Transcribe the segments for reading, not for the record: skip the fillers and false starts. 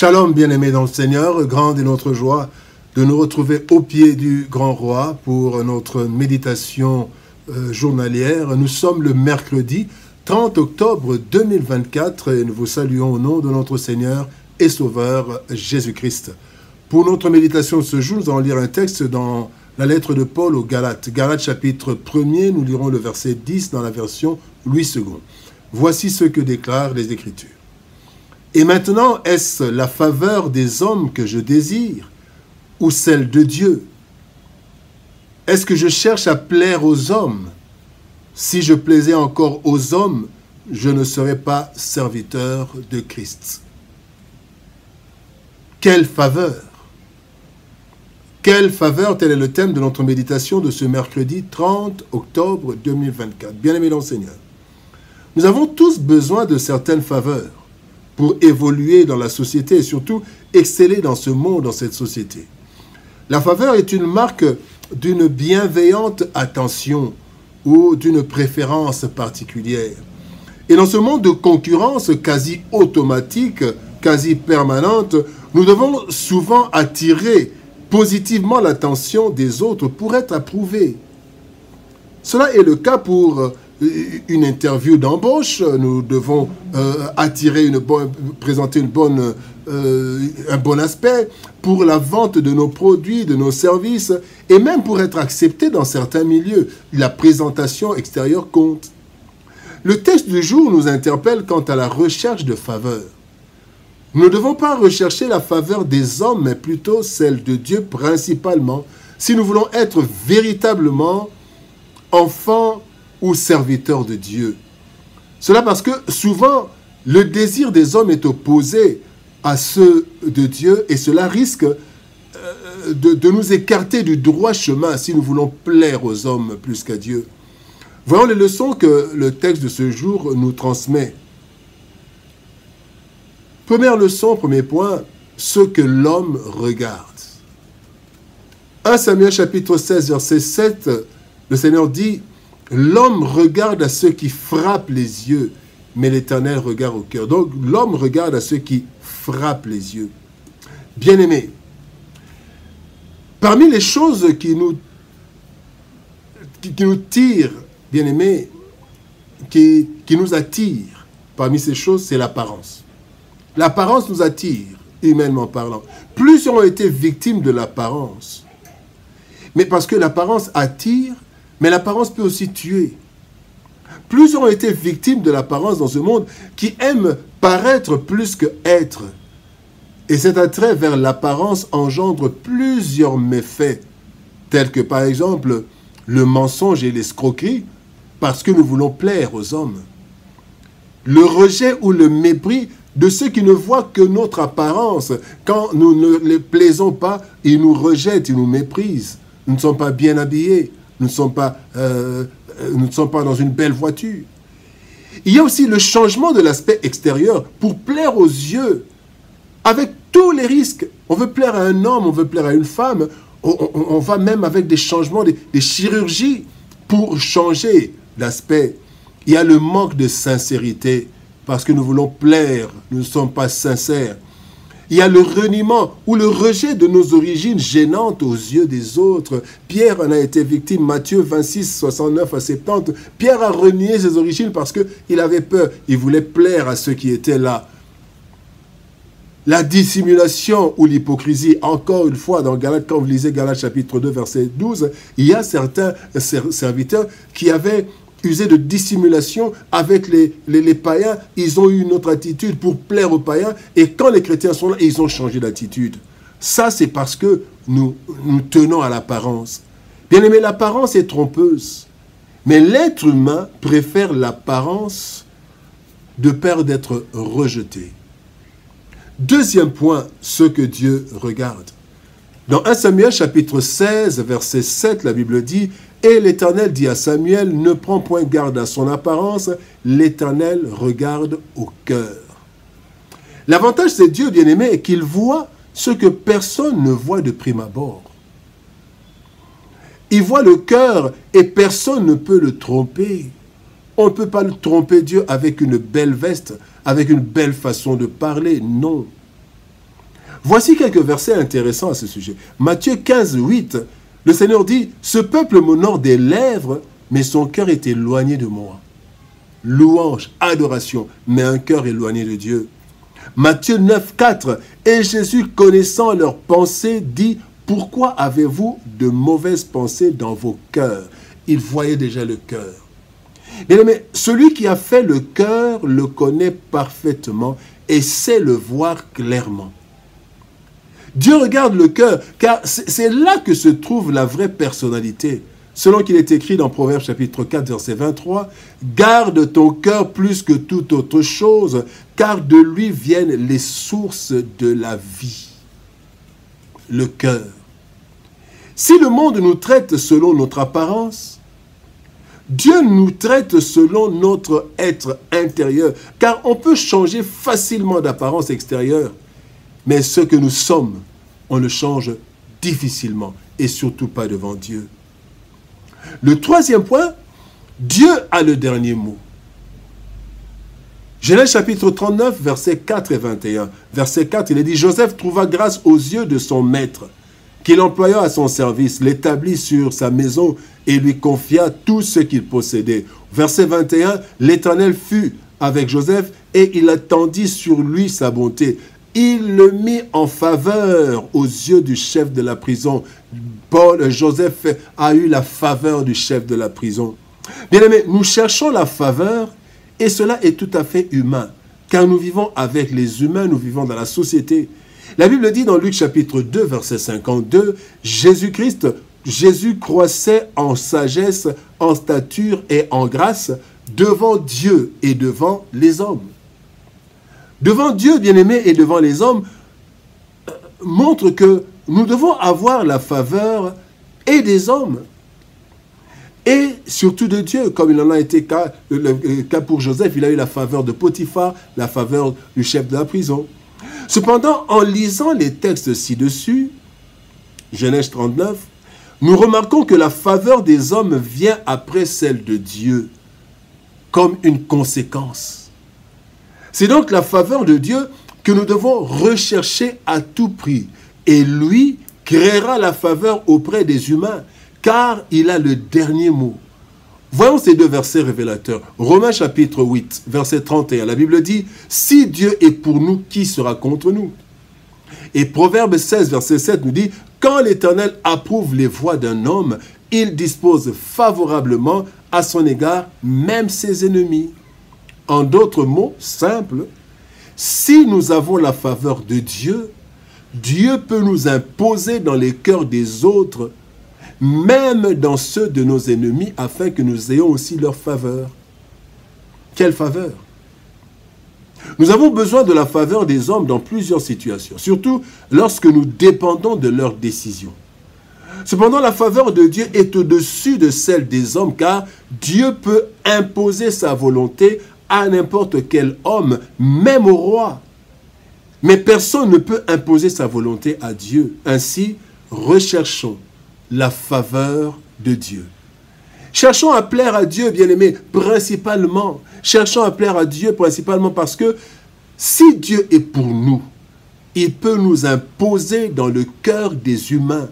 Shalom, bien-aimés dans le Seigneur, grande est notre joie de nous retrouver au pied du Grand Roi pour notre méditation journalière. Nous sommes le mercredi 30 octobre 2024 et nous vous saluons au nom de notre Seigneur et Sauveur Jésus-Christ. Pour notre méditation de ce jour, nous allons lire un texte dans la lettre de Paul aux Galates. Galates chapitre 1er, nous lirons le verset 10 dans la version Louis II. Voici ce que déclarent les Écritures. Et maintenant, est-ce la faveur des hommes que je désire ou celle de Dieu? Est-ce que je cherche à plaire aux hommes? Si je plaisais encore aux hommes, je ne serais pas serviteur de Christ. Quelle faveur! Quelle faveur! Tel est le thème de notre méditation de ce mercredi 30 octobre 2024. Bien-aimés dans le Seigneur, nous avons tous besoin de certaines faveurs pour évoluer dans la société et surtout exceller dans ce monde, dans cette société. La faveur est une marque d'une bienveillante attention ou d'une préférence particulière. Et dans ce monde de concurrence quasi automatique, quasi permanente, nous devons souvent attirer positivement l'attention des autres pour être approuvés. Cela est le cas pour une interview d'embauche. Nous devons présenter un bon aspect pour la vente de nos produits, de nos services, et même pour être accepté dans certains milieux. La présentation extérieure compte. Le texte du jour nous interpelle quant à la recherche de faveur. Nous ne devons pas rechercher la faveur des hommes, mais plutôt celle de Dieu principalement, si nous voulons être véritablement enfants ou serviteurs de Dieu. Cela parce que souvent, le désir des hommes est opposé à ceux de Dieu et cela risque de nous écarter du droit chemin si nous voulons plaire aux hommes plus qu'à Dieu. Voyons les leçons que le texte de ce jour nous transmet. Première leçon, premier point, ce que l'homme regarde. 1 Samuel chapitre 16, verset 7, le Seigneur dit: l'homme regarde à ceux qui frappent les yeux, mais l'Éternel regarde au cœur. Donc, l'homme regarde à ceux qui frappent les yeux. Bien-aimés, parmi les choses qui nous tirent, bien-aimés, qui nous attirent, parmi ces choses, c'est l'apparence. L'apparence nous attire, humainement parlant. Plusieurs ont été victimes de l'apparence. Mais parce que l'apparence attire, mais l'apparence peut aussi tuer. Plusieurs ont été victimes de l'apparence dans ce monde qui aime paraître plus que être. Et cet attrait vers l'apparence engendre plusieurs méfaits, tels que par exemple le mensonge et l'escroquerie, parce que nous voulons plaire aux hommes. Le rejet ou le mépris de ceux qui ne voient que notre apparence. Quand nous ne les plaisons pas, ils nous rejettent, ils nous méprisent. Nous ne sommes pas bien habillés. Nous ne sommes pas dans une belle voiture. Il y a aussi le changement de l'aspect extérieur pour plaire aux yeux, avec tous les risques. On veut plaire à un homme, on veut plaire à une femme, on va même avec des changements, des chirurgies pour changer l'aspect. Il y a le manque de sincérité, parce que nous voulons plaire, nous ne sommes pas sincères. Il y a le reniement ou le rejet de nos origines gênantes aux yeux des autres. Pierre en a été victime. Matthieu 26, 69 à 70. Pierre a renié ses origines parce qu'il avait peur. Il voulait plaire à ceux qui étaient là. La dissimulation ou l'hypocrisie, encore une fois, dans Galates, quand vous lisez Galates chapitre 2, verset 12, il y a certains serviteurs qui avaient usé de dissimulation avec les païens. Ils ont eu une autre attitude pour plaire aux païens. Et quand les chrétiens sont là, ils ont changé d'attitude. Ça, c'est parce que nous tenons à l'apparence. Bien aimé, l'apparence est trompeuse. Mais l'être humain préfère l'apparence de peur d'être rejeté. Deuxième point, ce que Dieu regarde. Dans 1 Samuel chapitre 16, verset 7, la Bible dit: et l'Éternel dit à Samuel, ne prends point garde à son apparence, l'Éternel regarde au cœur. L'avantage, c'est Dieu, bien-aimé, est qu'il voit ce que personne ne voit de prime abord. Il voit le cœur et personne ne peut le tromper. On ne peut pas tromper Dieu avec une belle veste, avec une belle façon de parler, non. Voici quelques versets intéressants à ce sujet. Matthieu 15, 8, le Seigneur dit, « Ce peuple m'honore des lèvres, mais son cœur est éloigné de moi. » Louange, adoration, mais un cœur éloigné de Dieu. Matthieu 9, 4, « Et Jésus, connaissant leurs pensées, dit, « Pourquoi avez-vous de mauvaises pensées dans vos cœurs ?» Il voyait déjà le cœur. Mais celui qui a fait le cœur le connaît parfaitement et sait le voir clairement. Dieu regarde le cœur, car c'est là que se trouve la vraie personnalité. Selon qu'il est écrit dans Proverbes chapitre 4, verset 23, « Garde ton cœur plus que toute autre chose, car de lui viennent les sources de la vie. » Le cœur. Si le monde nous traite selon notre apparence, Dieu nous traite selon notre être intérieur, car on peut changer facilement d'apparence extérieure, mais ce que nous sommes, on le change difficilement, et surtout pas devant Dieu. Le troisième point, Dieu a le dernier mot. Genèse chapitre 39, versets 4 et 21. Verset 4, il est dit, « Joseph trouva grâce aux yeux de son maître, qu'il employa à son service, l'établit sur sa maison et lui confia tout ce qu'il possédait. » Verset 21, « L'Éternel fut avec Joseph et il attendit sur lui sa bonté. Il le mit en faveur aux yeux du chef de la prison. » Joseph a eu la faveur du chef de la prison. Bien-aimés, nous cherchons la faveur et cela est tout à fait humain, car nous vivons avec les humains, nous vivons dans la société. La Bible dit dans Luc chapitre 2, verset 52, Jésus croissait en sagesse, en stature et en grâce devant Dieu et devant les hommes. Devant Dieu, bien-aimé, et devant les hommes, montre que nous devons avoir la faveur et des hommes, et surtout de Dieu, comme il en a été le cas pour Joseph. Il a eu la faveur de Potiphar, la faveur du chef de la prison. Cependant, en lisant les textes ci-dessus, Genèse 39, nous remarquons que la faveur des hommes vient après celle de Dieu, comme une conséquence. C'est donc la faveur de Dieu que nous devons rechercher à tout prix. Et lui créera la faveur auprès des humains, car il a le dernier mot. Voyons ces deux versets révélateurs. Romains chapitre 8, verset 31. La Bible dit, « Si Dieu est pour nous, qui sera contre nous ?» Et Proverbe 16, verset 7 nous dit, « Quand l'Éternel approuve les voies d'un homme, il dispose favorablement à son égard même ses ennemis. » En d'autres mots simples, si nous avons la faveur de Dieu, Dieu peut nous imposer dans les cœurs des autres, même dans ceux de nos ennemis, afin que nous ayons aussi leur faveur. Quelle faveur? Nous avons besoin de la faveur des hommes dans plusieurs situations, surtout lorsque nous dépendons de leurs décisions. Cependant, la faveur de Dieu est au-dessus de celle des hommes, car Dieu peut imposer sa volonté à n'importe quel homme, même au roi. Mais personne ne peut imposer sa volonté à Dieu. Ainsi, recherchons la faveur de Dieu. Cherchons à plaire à Dieu, bien-aimés, principalement. Cherchons à plaire à Dieu principalement parce que si Dieu est pour nous, il peut nous imposer dans le cœur des humains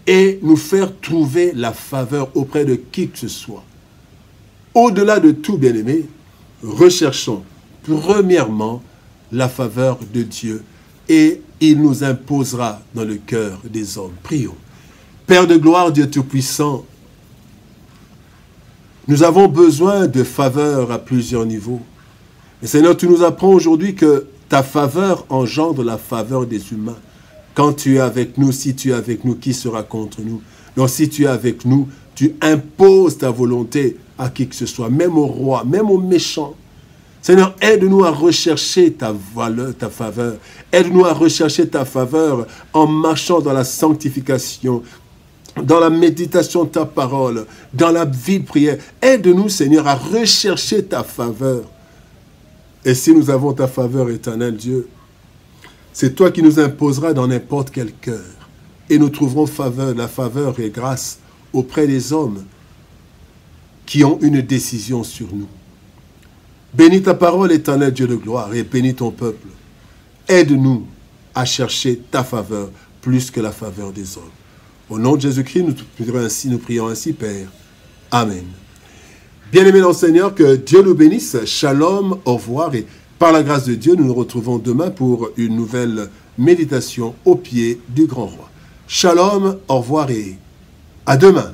et nous faire trouver la faveur auprès de qui que ce soit. Au-delà de tout, bien-aimés, recherchons premièrement la faveur de Dieu et il nous imposera dans le cœur des hommes. Prions. Père de gloire, Dieu Tout-Puissant, nous avons besoin de faveur à plusieurs niveaux. Et Seigneur, tu nous apprends aujourd'hui que ta faveur engendre la faveur des humains. Quand tu es avec nous, si tu es avec nous, qui sera contre nous? Donc si tu es avec nous, tu imposes ta volonté à qui que ce soit, même au roi, même aux méchants. Seigneur, aide-nous à rechercher ta valeur, ta faveur. Aide-nous à rechercher ta faveur en marchant dans la sanctification, dans la méditation de ta parole, dans la vie de prière. Aide-nous, Seigneur, à rechercher ta faveur. Et si nous avons ta faveur, éternel Dieu, c'est toi qui nous imposeras dans n'importe quel cœur. Et nous trouverons faveur, la faveur et grâce auprès des hommes qui ont une décision sur nous. Bénis ta parole, éternel Dieu de gloire, et bénis ton peuple. Aide-nous à chercher ta faveur plus que la faveur des hommes. Au nom de Jésus-Christ, nous prions ainsi, Père. Amen. Bien-aimés dans le Seigneur, que Dieu nous bénisse. Shalom, au revoir. Et par la grâce de Dieu, nous nous retrouvons demain pour une nouvelle méditation au pied du grand roi. Shalom, au revoir et à demain.